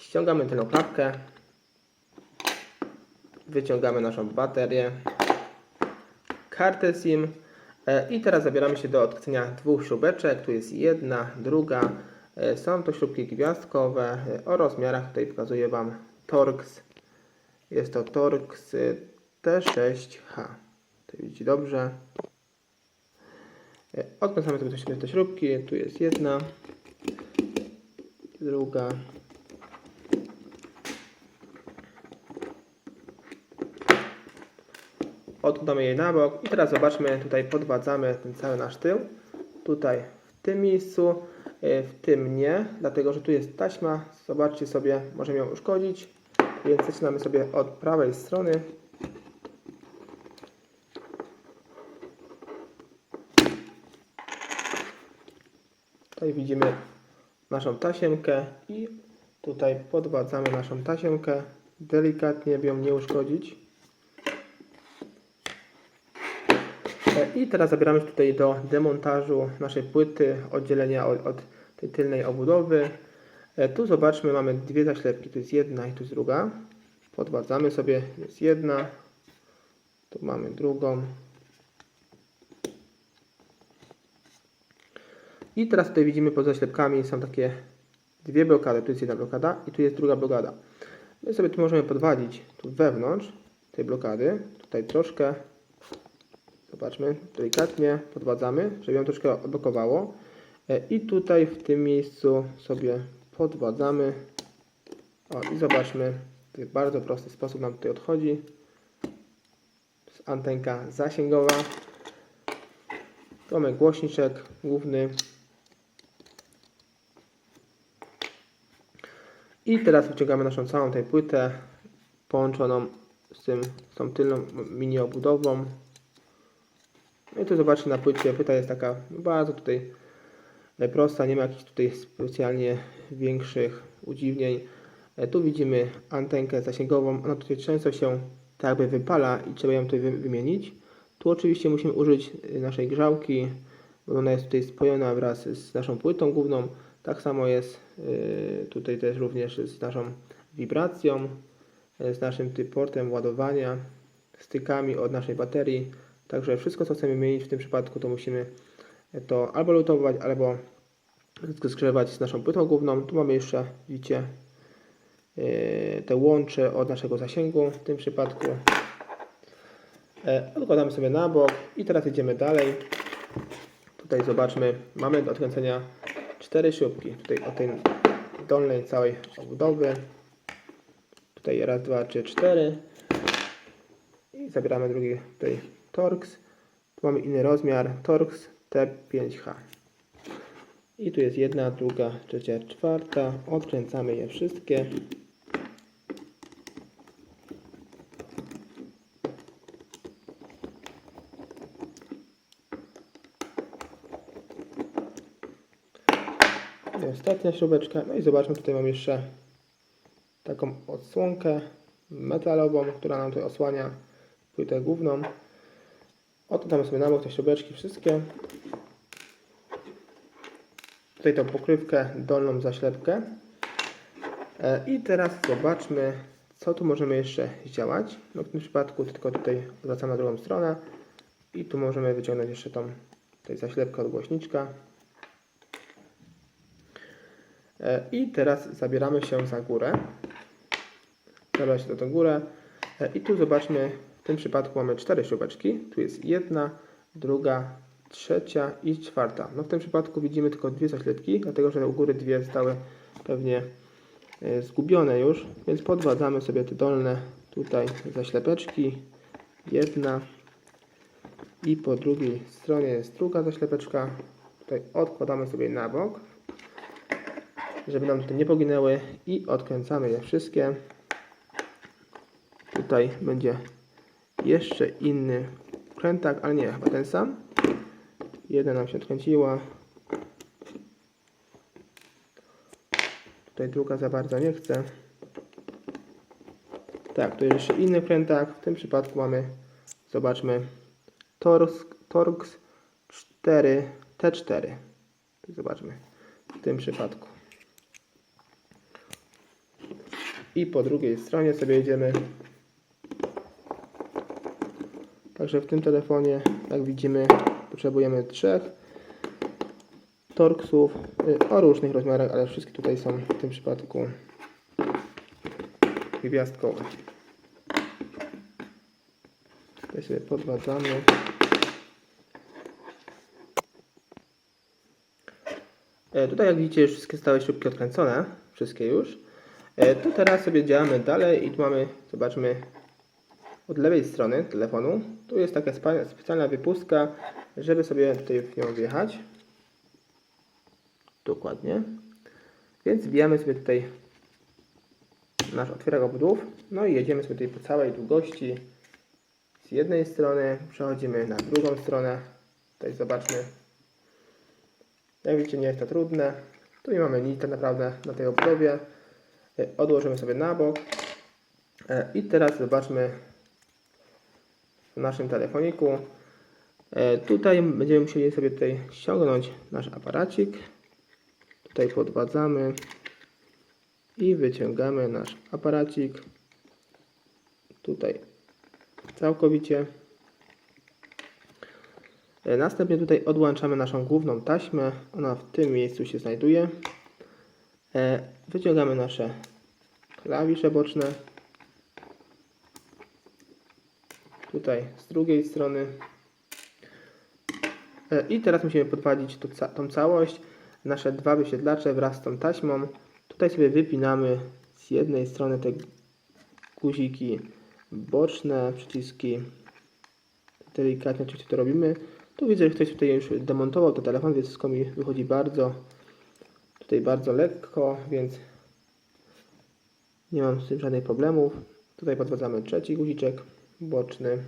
ściągamy tylną klapkę, wyciągamy naszą baterię, kartę SIM i teraz zabieramy się do odkręcenia dwóch śrubeczek. Tu jest jedna, druga. Są to śrubki gwiazdkowe o rozmiarach. Tutaj pokazuję Wam Torx. Jest to Torx T6H. Tutaj widzicie dobrze. Odkręcamy sobie te śrubki. Tu jest jedna, druga. Odkładamy je na bok i teraz zobaczmy, tutaj podwadzamy ten cały nasz tył. Tutaj w tym miejscu, w tym nie, dlatego że tu jest taśma. Zobaczcie sobie, możemy ją uszkodzić. Więc zaczynamy sobie od prawej strony. Tutaj widzimy naszą tasiemkę i tutaj podwadzamy naszą tasiemkę, delikatnie, by ją nie uszkodzić. I teraz zabieramy się tutaj do demontażu naszej płyty, oddzielenia od tej tylnej obudowy. Tu zobaczmy, mamy dwie zaślepki, tu jest jedna i tu jest druga. Podwadzamy sobie, jest jedna, tu mamy drugą. I teraz tutaj widzimy pod zaślepkami są takie dwie blokady, tu jest jedna blokada i tu jest druga blokada. My sobie tu możemy podwadzić tu wewnątrz tej blokady, tutaj troszkę. Zobaczmy, delikatnie podwadzamy, żeby ją troszkę odblokowało. I tutaj w tym miejscu sobie podwadzamy. O, i zobaczmy, w bardzo prosty sposób nam tutaj odchodzi. To jest antenka zasięgowa. Tu mamy głośniczek główny. I teraz wyciągamy naszą całą tę płytę połączoną z tą tylną mini obudową. No i tu zobaczcie na płycie, płyta jest taka bardzo tutaj prosta, nie ma jakichś tutaj specjalnie większych udziwnień. Tu widzimy antenkę zasięgową, ona tutaj często się tak jakby wypala i trzeba ją tutaj wymienić. Tu oczywiście musimy użyć naszej grzałki, bo ona jest tutaj spojona wraz z naszą płytą główną. Tak samo jest tutaj też również z naszą wibracją, z naszym portem ładowania, stykami od naszej baterii. Także wszystko, co chcemy mieć w tym przypadku, to musimy to albo lutować, albo zgrzewać z naszą płytą główną. Tu mamy jeszcze, widzicie, te łącze od naszego zasięgu w tym przypadku. Odkładamy sobie na bok i teraz idziemy dalej. Tutaj zobaczmy, mamy do odkręcenia 4 śrubki. Tutaj od tej dolnej całej obudowy. Tutaj raz, dwa, trzy, 4. I zabieramy drugi tutaj Torx. Tu mamy inny rozmiar, Torx T5H. I tu jest jedna, druga, trzecia, czwarta. Odkręcamy je wszystkie. I ostatnia śrubeczka. No i zobaczmy, tutaj mam jeszcze taką odsłonkę metalową, która nam tutaj osłania płytę główną. Odkładamy sobie na bok te śrubeczki wszystkie. Tutaj tą pokrywkę, dolną zaślepkę. I teraz zobaczmy, co tu możemy jeszcze zdziałać. No w tym przypadku tylko tutaj wracamy na drugą stronę. I tu możemy wyciągnąć jeszcze tą tutaj zaślepkę od głośniczka. I teraz zabieramy się za górę. Zabieramy się do górę. I tu zobaczmy, w tym przypadku mamy 4 śrubeczki. Tu jest jedna, druga, trzecia i czwarta. No w tym przypadku widzimy tylko dwie zaślepki, dlatego że u góry dwie zostały pewnie zgubione już. Więc podwadzamy sobie te dolne tutaj zaślepeczki. Jedna i po drugiej stronie jest druga zaślepeczka. Tutaj odkładamy sobie na bok, żeby nam tutaj nie poginęły i odkręcamy je wszystkie. Tutaj będzie jeszcze inny wkrętak, ale nie, chyba ten sam. Jedna nam się odkręciła. Tutaj druga za bardzo nie chce. Tak, tu jest jeszcze inny wkrętak. W tym przypadku mamy, zobaczmy, Torx 4 T4. Zobaczmy w tym przypadku. I po drugiej stronie sobie jedziemy. Także w tym telefonie, jak widzimy, potrzebujemy 3 torksów o różnych rozmiarach, ale wszystkie tutaj są w tym przypadku gwiazdkowe. Tutaj sobie podwadzamy. Tutaj jak widzicie już wszystkie zostały śrubki odkręcone, wszystkie już. To teraz sobie działamy dalej i tu mamy, zobaczmy, od lewej strony telefonu. Tu jest taka specjalna wypustka, żeby sobie tutaj w nią wjechać. Dokładnie. Więc wbijamy sobie tutaj nasz otwierak obudów. No i jedziemy sobie tutaj po całej długości. Z jednej strony przechodzimy na drugą stronę. Tutaj zobaczmy. Jak widzicie, nie jest to trudne. Tu nie mamy nic tak naprawdę na tej obudowie. Odłożymy sobie na bok. I teraz zobaczmy w naszym telefoniku. Tutaj będziemy musieli sobie tutaj ściągnąć nasz aparacik. Tutaj podwadzamy i wyciągamy nasz aparacik. Tutaj całkowicie. Następnie tutaj odłączamy naszą główną taśmę. Ona w tym miejscu się znajduje. Wyciągamy nasze klawisze boczne. Tutaj z drugiej strony. I teraz musimy podwadzić tą całość. Nasze 2 wyświetlacze wraz z tą taśmą. Tutaj sobie wypinamy z jednej strony te guziki boczne, przyciski. Delikatnie oczywiście to robimy. Tu widzę, że ktoś tutaj już demontował ten telefon, więc wszystko mi wychodzi bardzo lekko, więc nie mam z tym żadnych problemów. Tutaj podwadzamy trzeci guziczek boczny.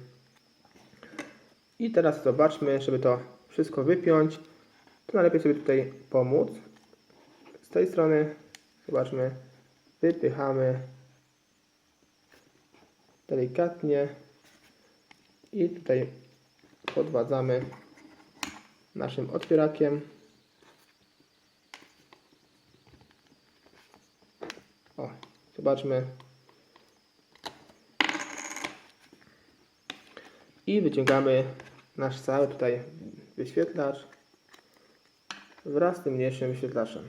I teraz zobaczmy, żeby to wszystko wypiąć, to najlepiej sobie tutaj pomóc. Z tej strony zobaczmy, wypychamy delikatnie i tutaj podwadzamy naszym otwierakiem. O, zobaczmy. I wyciągamy nasz cały tutaj wyświetlacz wraz z tym mniejszym wyświetlaczem.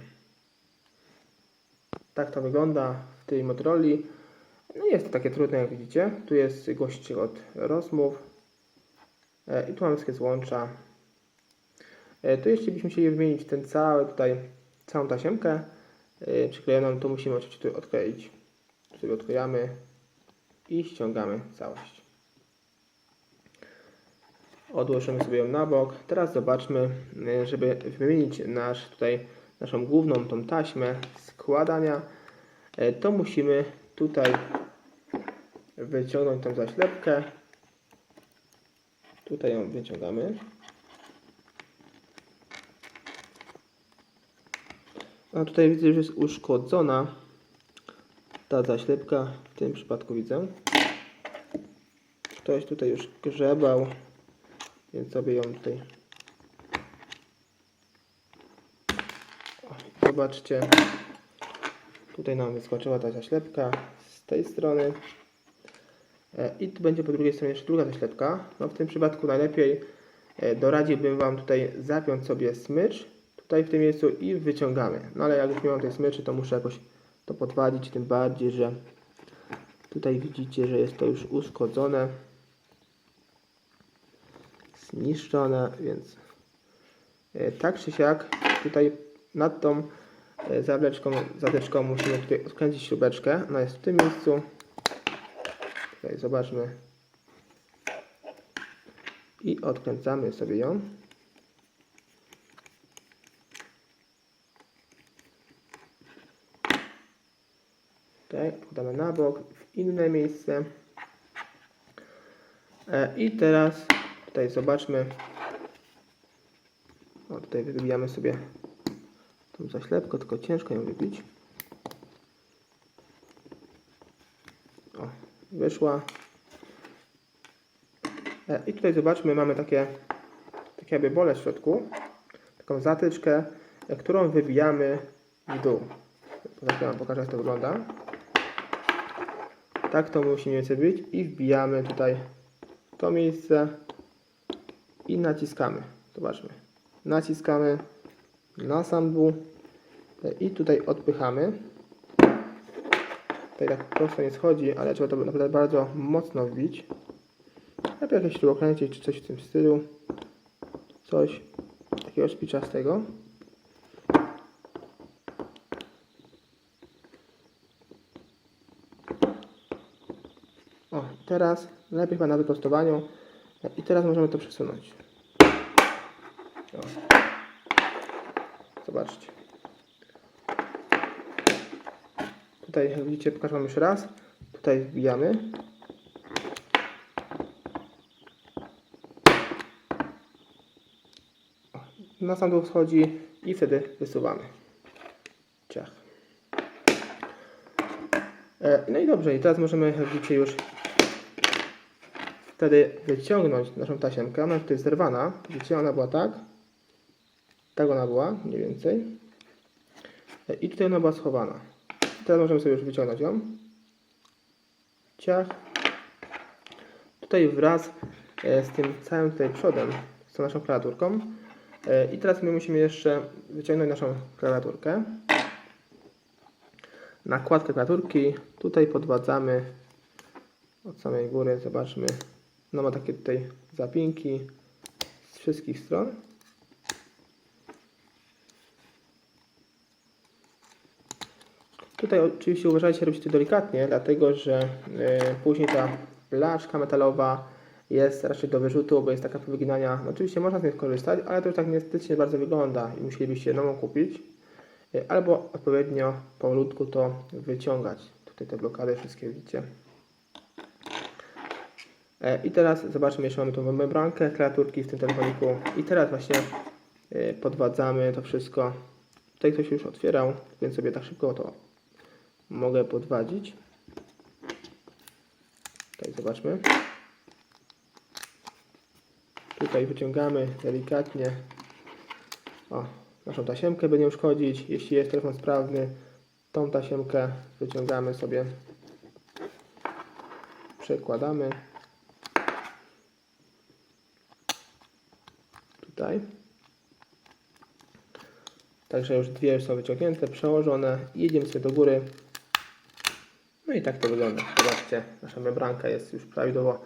Tak to wygląda w tej Motorola. No jest to takie trudne, jak widzicie. Tu jest głośnik od rozmów. I tu mamy wszystkie złącza. Tu jeśli byśmy chcieli wymienić całą tasiemkę przyklejoną, to musimy oczywiście tu odkleić. Tu sobie odklejamy i ściągamy całość. Odłożymy sobie ją na bok. Teraz zobaczmy, żeby wymienić naszą główną tą taśmę składania, to musimy tutaj wyciągnąć tą zaślepkę. Tutaj ją wyciągamy. A tutaj widzę, że jest uszkodzona ta zaślepka. W tym przypadku widzę. Ktoś tutaj już grzebał, więc sobie ją tutaj... Zobaczcie. Tutaj nam wyskoczyła ta zaślepka z tej strony. I tu będzie po drugiej stronie jeszcze druga zaślepka. No w tym przypadku najlepiej doradziłbym Wam tutaj zapiąć sobie smycz tutaj w tym miejscu i wyciągamy. No ale jak już nie mam tej smyczy, to muszę jakoś to podwadzić, tym bardziej, że tutaj widzicie, że jest to już uszkodzone, zniszczone, więc tak czy siak tutaj nad tą zatyczką musimy tutaj odkręcić śrubeczkę. Ona jest w tym miejscu. Tutaj zobaczmy. I odkręcamy sobie ją. Tutaj podamy na bok, w inne miejsce. I teraz tutaj zobaczmy. O, tutaj wybijamy sobie tą zaślepkę, tylko ciężko ją wybić. O, wyszła. I tutaj zobaczmy, mamy takie jakby bole w środku. Taką zatyczkę, którą wybijamy w dół. Teraz Wam pokażę, jak to wygląda. Tak to musi mniej więcej być i wbijamy tutaj w to miejsce i naciskamy. Zobaczmy. Naciskamy na sam dół i tutaj odpychamy. Tutaj tak prosto nie schodzi, ale trzeba to naprawdę bardzo mocno wbić. Najpierw jakieś śrubokręcić czy coś w tym stylu. Coś takiego szpiczastego. O, teraz lepiej chyba na wyprostowaniu. I teraz możemy to przesunąć. O. Zobaczcie. Tutaj, jak widzicie, pokażę Wam jeszcze raz. Tutaj wbijamy. Na sam dół wschodzi i wtedy wysuwamy. Ciach. No i dobrze, i teraz możemy, jak widzicie, już wtedy wyciągnąć naszą tasiemkę. Ona tutaj jest zerwana. Widzicie, ona była tak. Tak ona była, mniej więcej. I tutaj ona była schowana. Teraz możemy sobie już wyciągnąć ją. Ciach. Tutaj wraz z tym całym tutaj przodem, z tą naszą klawiaturką. I teraz my musimy jeszcze wyciągnąć naszą klawiaturkę. Nakładkę klawiaturki. Tutaj podwadzamy od samej góry. Zobaczmy. No ma takie tutaj zapinki z wszystkich stron. Tutaj oczywiście uważajcie robić to delikatnie, dlatego że później ta blaszka metalowa jest raczej do wyrzutu, bo jest taka do wyginania. No, oczywiście można z niej skorzystać, ale to już tak niestetycznie bardzo wygląda i musielibyście nową kupić. Albo odpowiednio powolutku to wyciągać. Tutaj te blokady wszystkie widzicie. I teraz zobaczmy, jeszcze mamy tą membrankę klawiaturki w tym telefoniku. I teraz właśnie podwadzamy to wszystko. Tutaj ktoś już otwierał, więc sobie tak szybko to mogę podwadzić. Tutaj zobaczmy. Tutaj wyciągamy delikatnie naszą tasiemkę, by nie uszkodzić. Jeśli jest telefon sprawny, tą tasiemkę wyciągamy sobie, przekładamy tutaj. Także już dwie są wyciągnięte, przełożone i jedziemy sobie do góry. No i tak to wygląda. Zobaczcie, nasza membranka jest już prawidłowo